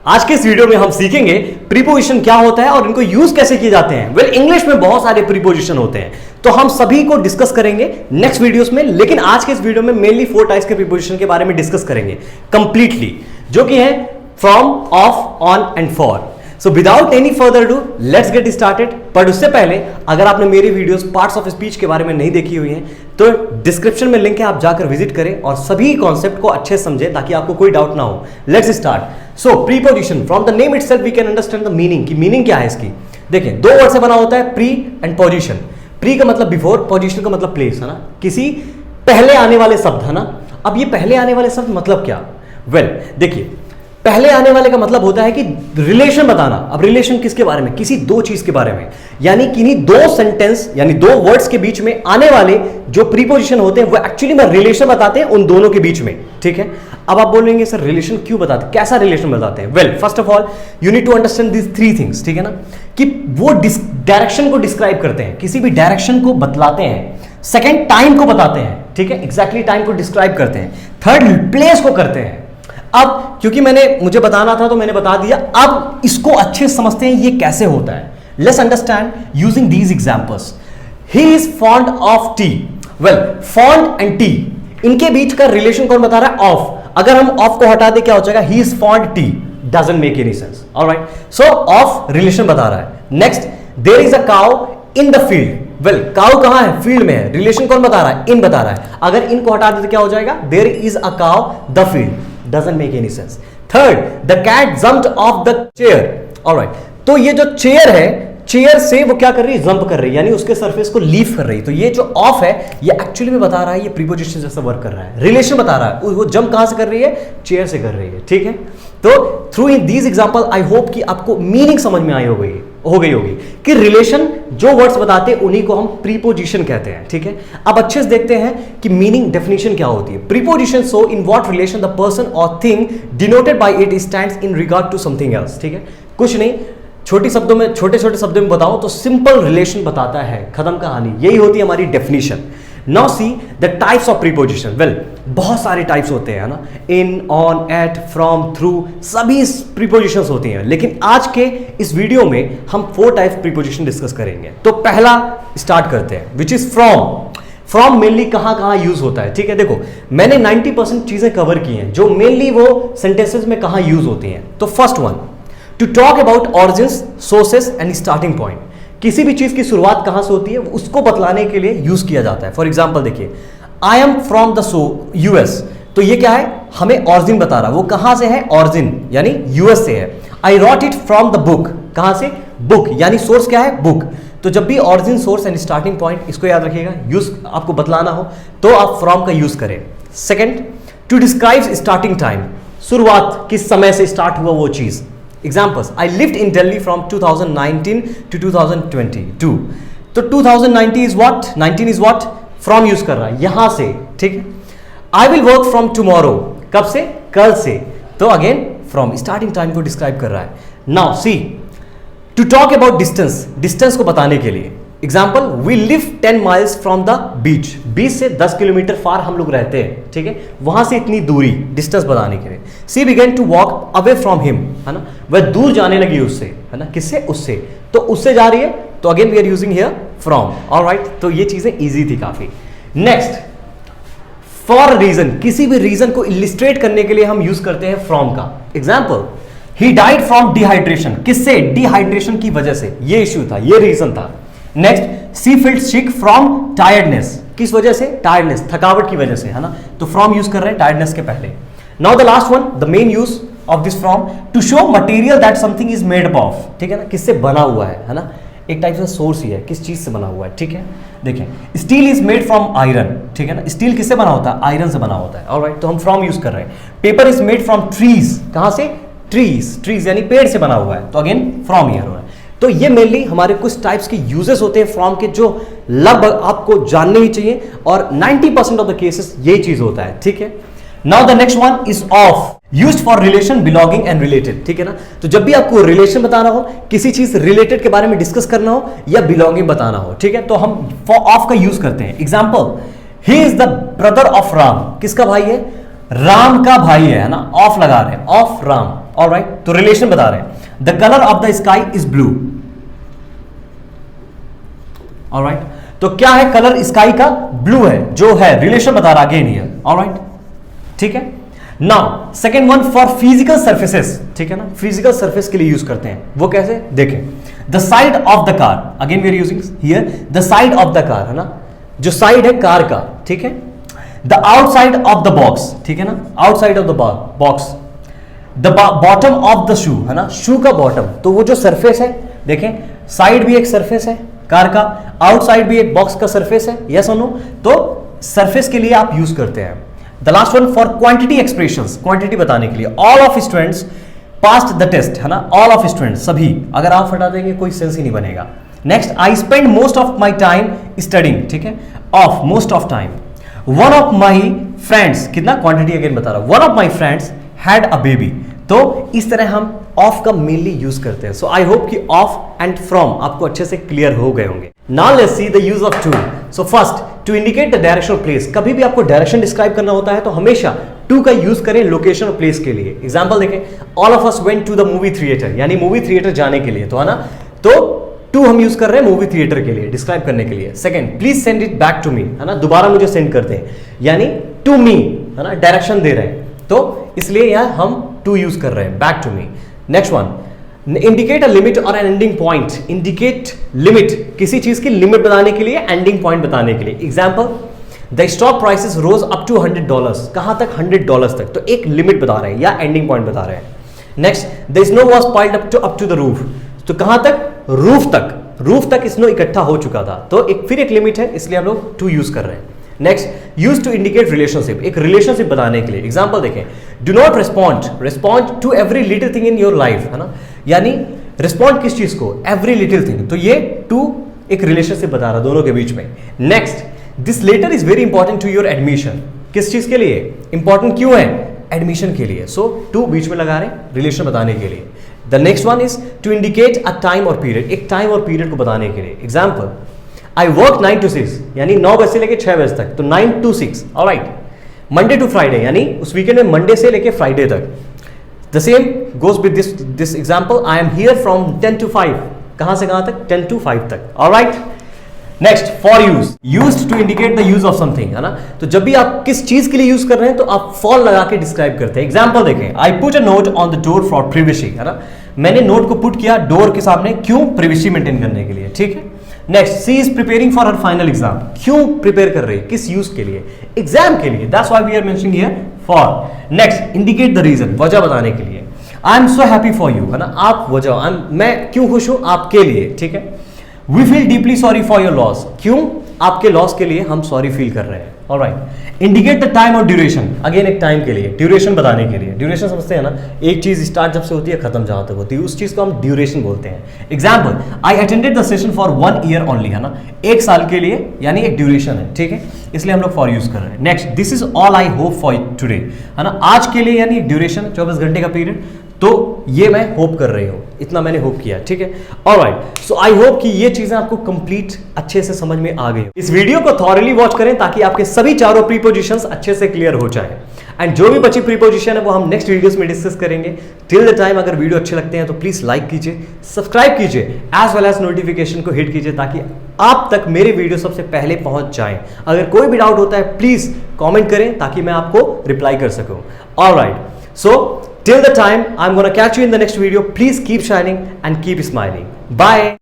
आज के इस वीडियो में हम सीखेंगे प्रीपोजिशन क्या होता है और इनको यूज कैसे किए जाते हैं। वेल, इंग्लिश में बहुत सारे प्रीपोजिशन होते हैं, तो हम सभी को डिस्कस करेंगे नेक्स्ट वीडियोस में। लेकिन आज के इस वीडियो में मेनली 4 टाइप्स के प्रीपोजिशन के बारे में डिस्कस करेंगे कंप्लीटली, जो कि है from, of, on and for. So without any further do let's get started. पर उससे पहले अगर आपने मेरी वीडियोस पार्ट्स ऑफ स्पीच के बारे में नहीं देखी हुई हैं तो डिस्क्रिप्शन में लिंक है, आप जाकर विजिट करें और सभी कॉन्सेप्ट को अच्छे से समझें ताकि आपको कोई डाउट ना हो। Let's start. So preposition, from the name itself we can understand the meaning, की मीनिंग क्या है इसकी। देखिए, 2 वर्ड से बना होता है, प्री एंड पोजीशन। प्री का मतलब बिफोर, पोजीशन का मतलब प्लेस, है ना, किसी पहले आने वाले शब्द, है ना। अब ये पहले आने वाले शब्द मतलब क्या। वेल, देखिए, पहले आने वाले का मतलब होता है कि रिलेशन बताना। अब रिलेशन किसके बारे में, किसी 2 चीज के बारे में, यानी किन्हीं 2 सेंटेंस यानी 2 वर्ड्स के बीच में आने वाले जो प्रीपोजिशन होते हैं वो एक्चुअली में रिलेशन बताते हैं उन दोनों के बीच में। ठीक है, अब आप बोलेंगे सर रिलेशन क्यों बताते हैं, कैसा रिलेशन बताते हैं। Well, first of all you need to understand this 3 things. ठीक है ना, कि वो डायरेक्शन को डिस्क्राइब करते हैं, किसी भी डायरेक्शन को बतलाते हैं। सेकेंड, टाइम को बताते हैं। ठीक है, एग्जैक्टली टाइम को डिस्क्राइब करते हैं। थर्ड, प्लेस को करते हैं। अब क्योंकि मुझे बताना था तो मैंने बता दिया। अब इसको अच्छे समझते हैं ये कैसे होता है। Let's understand using these examples. He is fond of T. Well, fond and T, इनके बीच का रिलेशन कौन बता रहा है, ऑफ। अगर हम ऑफ को हटा दे क्या हो जाएगा, he is fond tea, doesn't make any sense. Alright, so of relation बता रहा है। Next, there is a cow in the field. Well, cow कहां है, फील्ड में है। रिलेशन कौन बता रहा है, इन बता रहा है। अगर इनको हटा दे तो क्या हो जाएगा, there is a cow the field, doesn't make any sense. Third, the cat jumped off the chair. Alright, तो ये जो चेयर है, चेयर से वो क्या कर रही है, जंप कर रही है, यानी उसके सरफेस को लीव कर रही है। तो ये जो ऑफ है ये एक्चुअली में बता रहा है, ये प्रीपोजिशन जैसा वर्क कर रहा है, रिलेशन बता रहा है। वो जंप कहां से कर रही है, चेयर से कर रही है। ठीक है, तो through in these example I hope कि आपको मीनिंग समझ में आई हो गई होगी कि रिलेशन जो वर्ड्स बताते हैं उन्हीं को हम प्रीपोजिशन कहते हैं। ठीक है, अब अच्छे से देखते हैं कि मीनिंग डेफिनेशन क्या होती है। Preposition show in what relation the person और thing denoted by it stands in regard to something else. ठीक है, कुछ नहीं, छोटे छोटे शब्दों में बताओ तो सिंपल रिलेशन बताता है, खत्म कहानी। यही होती है हमारी definition. Now see the types of preposition. Well, बहुत सारे टाइप्स होते हैं ना, इन, ऑन, एट, फ्रॉम, थ्रू, सभी प्रीपोजिशंस होती हैं। लेकिन आज के इस वीडियो में हम 4 टाइप्स प्रीपोजिशन डिस्कस करेंगे। तो पहला स्टार्ट करते हैं, which is from. From mainly कहां यूज होता है। ठीक है, देखो मैंने 90% चीजें कवर की हैं जो मेनली वो सेंटेंसेस में कहां यूज होती हैं। तो first one, to talk about origins, sources and starting point. किसी भी चीज की शुरुआत कहां से होती है उसको बतलाने के लिए यूज किया जाता है। फॉर एग्जाम्पल देखिए, I am from the US, तो ये क्या है, हमें ऑरिजिन बता रहा है, वो कहां से है, ऑरिजिन यानी यूएस से है। I wrote it from the book, कहां से, बुक, यानी सोर्स क्या है, बुक। तो जब भी origin, source and starting point, इसको याद रखिएगा, यूज आपको बतलाना हो तो आप फ्रॉम का यूज करें। Second, to describe starting time, शुरुआत किस समय से स्टार्ट हुआ वो चीज। Examples, I lived in Delhi from 2019 to 2022. तो 2019 is what? 19 is what? From use कर रहा है यहां से। ठीक है, I will work from tomorrow, कब से, कल से। तो अगेन from, स्टार्टिंग टाइम को डिस्क्राइब कर रहा है। Now see, to talk about distance, distance को बताने के लिए। Example, we live 10 miles from the beach, beach से 10 किलोमीटर फार हम लोग रहते हैं। ठीक है, वहां से इतनी दूरी, डिस्टेंस बताने के लिए। She began to walk away from him, है ना, वह दूर जाने लगी उससे, है ना, किससे, उससे। तो उससे जा रही है, तो again we are using here from. Alright, तो ये चीजें इजी थी काफी। नेक्स्ट, फॉर रीजन, किसी भी रीजन को इलिस्ट्रेट करने के लिए हम यूज करते हैं फ्रॉम का। Example, he died from dehydration, किससे, डिहाइड्रेशन की वजह से, ये इश्यू था, ये रीजन था। Next, she felt sick from tiredness, किस वजह से, टायर्डनेस, थकावट की वजह से, है ना, तो फ्रॉम यूज कर रहे हैं टायर्डनेस के पहले। Now the last one, the main use of this from, to show material that something is made up of. ठीक है ना, किससे बना हुआ है ना, एक टाइप से सोर्स ही है, किस चीज से बना हुआ है। ठीक है, देखिए, steel is made from iron. ठीक है ना, स्टील किससे बना होता है, आयरन से बना होता है। ऑलराइट, तो हम फ्रॉम यूज कर रहे हैं। Paper is made from trees, कहां से, ट्रीज यानी पेड़ से बना हुआ है, तो अगेन फ्रॉम हियर हो रहा है। तो ये मेनली हमारे कुछ टाइप्स के यूजेस होते हैं फ्रॉम के, जो लगभग आपको जानने ही चाहिए, और 90% ऑफ द केसेस ये चीज होता है। ठीक है, now the next one is of, used for relation, belonging and related. ठीक है ना, तो जब भी आपको रिलेशन बताना हो, किसी चीज रिलेटेड के बारे में डिस्कस करना हो या बिलोंगिंग बताना हो, ठीक है, तो हम फॉर ऑफ का यूज करते हैं। Example, he is the brother of Ram, किसका भाई है, राम का भाई है ना, ऑफ लगा रहे हैं, ऑफ राम। ऑलराइट, तो रिलेशन बता रहे हैं, the colour of the sky is blue. Alright, तो क्या है, कलर स्काई का ब्लू है, जो है रिलेशन बता रहा अगेन हियर। ऑलराइट, ठीक है। Now second one for physical surfaces, ठीक है ना, फिजिकल सर्फेस के लिए यूज करते हैं, वो कैसे देखें, the side of the car, again we are using here the side of the car, है ना, जो साइड है कार का, ठीक है। The outside of the box, ठीक है ना, outside of the box, the bottom of the shoe, है ना, शू का बॉटम, तो वो जो सरफेस है, देखें साइड भी एक सरफेस है कार का, आउटसाइड भी एक बॉक्स का सरफेस है, यस और नो, तो सरफेस के लिए आप यूज करते हैं। The last one for quantity expressions, quantity बताने के लिए, all of students passed the test, है ना, ऑल ऑफ स्टूडेंट्स, सभी, अगर आप हटा देंगे कोई सेंस ही नहीं बनेगा। Next, I spend most of my time studying, ठीक है, of most of time, one of my friends, कितना क्वांटिटी अगेन बता रहा हूं, one of my friends had a baby, तो इस तरह हम ऑफ का मेनली यूज करते हैं। सो आई होप कि ऑफ एंड फ्रॉम आपको अच्छे से क्लियर हो गए होंगे। Now let's see the use of to. So first, to indicate the direction of place, कभी भी आपको डायरेक्शन डिस्क्राइब करना होता है तो हमेशा टू का यूज करें लोकेशन और प्लेस के लिए। एग्जांपल देखें, all of us went to the movie theatre, यानी मूवी थिएटर जाने के लिए, तो है ना, तो टू हम यूज कर रहे हैं मूवी थिएटर के लिए डिस्क्राइब करने के लिए। Second, please send it back to me, है ना, दोबारा मुझे सेंड करते हैं, यानी टू मी, है ना, डायरेक्शन दे रहे हैं, तो इसलिए यहां हम टू यूज कर रहे हैं, back to me. Next one, indicate a limit और an ending point, indicate limit, किसी चीज की लिमिट बताने के लिए, एंडिंग पॉइंट बताने के लिए। Example, the stock prices rose up to $100, कहां तक, $100 तक, तो एक लिमिट बता रहे हैं या एंडिंग पॉइंट बता रहे हैं। Next, the snow was piled up to the roof, तो कहां तक, रूफ तक स्नो इकट्ठा हो चुका था, तो एक फिर एक लिमिट है, इसलिए हम लोग टू यूज कर रहे हैं। Next, use to indicate relationship, एक रिलेशनशिप बताने के लिए। एग्जांपल देखें, do not respond to every little thing in your life, है ना, यानी रिस्पॉन्ड किस चीज को, एवरी लिटिल थिंग, तो ये टू एक रिलेशनशिप बता रहा दोनों के बीच में। Next, this letter is very important to your admission, किस चीज के लिए इंपॉर्टेंट क्यों है, एडमिशन के लिए, सो टू बीच में लगा रहे हैं रिलेशन बताने के लिए। The next one is to indicate a time और पीरियड, एक टाइम और पीरियड को बताने के लिए। एग्जाम्पल, आई वर्क 9 to 6, यानी 9 बजे से लेके 6 बजे तक, तो 9 to 6, all right. Monday to Friday, यानी उस वीकेंड में मंडे से लेके फ्राइडे तक। The same goes with this example, I am here from 10 to 5, कहां से कहां तक, 10 to 5 तक, all right. Next, for used to indicate the use of something, है ना, तो जब भी आप किस चीज के लिए यूज कर रहे हैं तो आप फॉर लगा के डिस्क्राइब करते हैं। एग्जाम्पल देखें, I put a note on the door for privacy, है ना, मैंने नोट को पुट किया डोर के सामने, क्यों, प्रिवेसी मेंटेन करने के लिए, ठीक है। Next, she is preparing for her final exam, क्यों प्रिपेयर कर रही है, किस यूज के लिए, एग्जाम के लिए, that's why we are mentioning here for. Next, indicate the reason, वजह बताने के लिए, I am so happy for you, है ना, आप वजह, मैं क्यों खुश हूं, आपके लिए, ठीक है। We feel deeply sorry for your loss, क्यों, आपके लॉस के लिए हम सॉरी फील कर रहे हैं, ऑलराइट। इंडिकेट द टाइम और ड्यूरेशन, अगेन एक टाइम के लिए, ड्यूरेशन बताने के लिए, ड्यूरेशन समझते हैं ना, एक चीज स्टार्ट जब से होती है खत्म जहां तक होती है, उस चीज को हम ड्यूरेशन बोलते हैं। Example, I attended the session for 1 year only, है ना, 1 साल के लिए, यानी एक ड्यूरेशन है, ठीक है, इसलिए हम लोग फॉर यूज कर रहे हैं। Next, this is all I hope for today, है ना, आज के लिए, यानी ड्यूरेशन 24 घंटे का पीरियड, तो ये मैं होप कर रही हूं, इतना मैंने होप किया, ठीक है, ऑलराइट। सो आई होप कि ये चीजें आपको कंप्लीट अच्छे से समझ में आ गई। इस वीडियो को थॉरली वॉच करें ताकि आपके सभी चारों प्रीपोजिशंस अच्छे से क्लियर हो जाए, एंड जो भी बची प्रीपोजिशन है वो हम नेक्स्ट वीडियोस में डिस्कस करेंगे। टिल द टाइम, अगर वीडियो अच्छे लगते हैं तो प्लीज लाइक कीजिए, सब्सक्राइब कीजिए, एज वेल एज नोटिफिकेशन को हिट कीजिए ताकि आप तक मेरे वीडियो सबसे पहले पहुंच जाए। अगर कोई भी डाउट होता है प्लीज कॉमेंट करें ताकि मैं आपको रिप्लाई कर सकूं। Alright, so till the time, I'm gonna catch you in the next video. Please keep shining and keep smiling. Bye.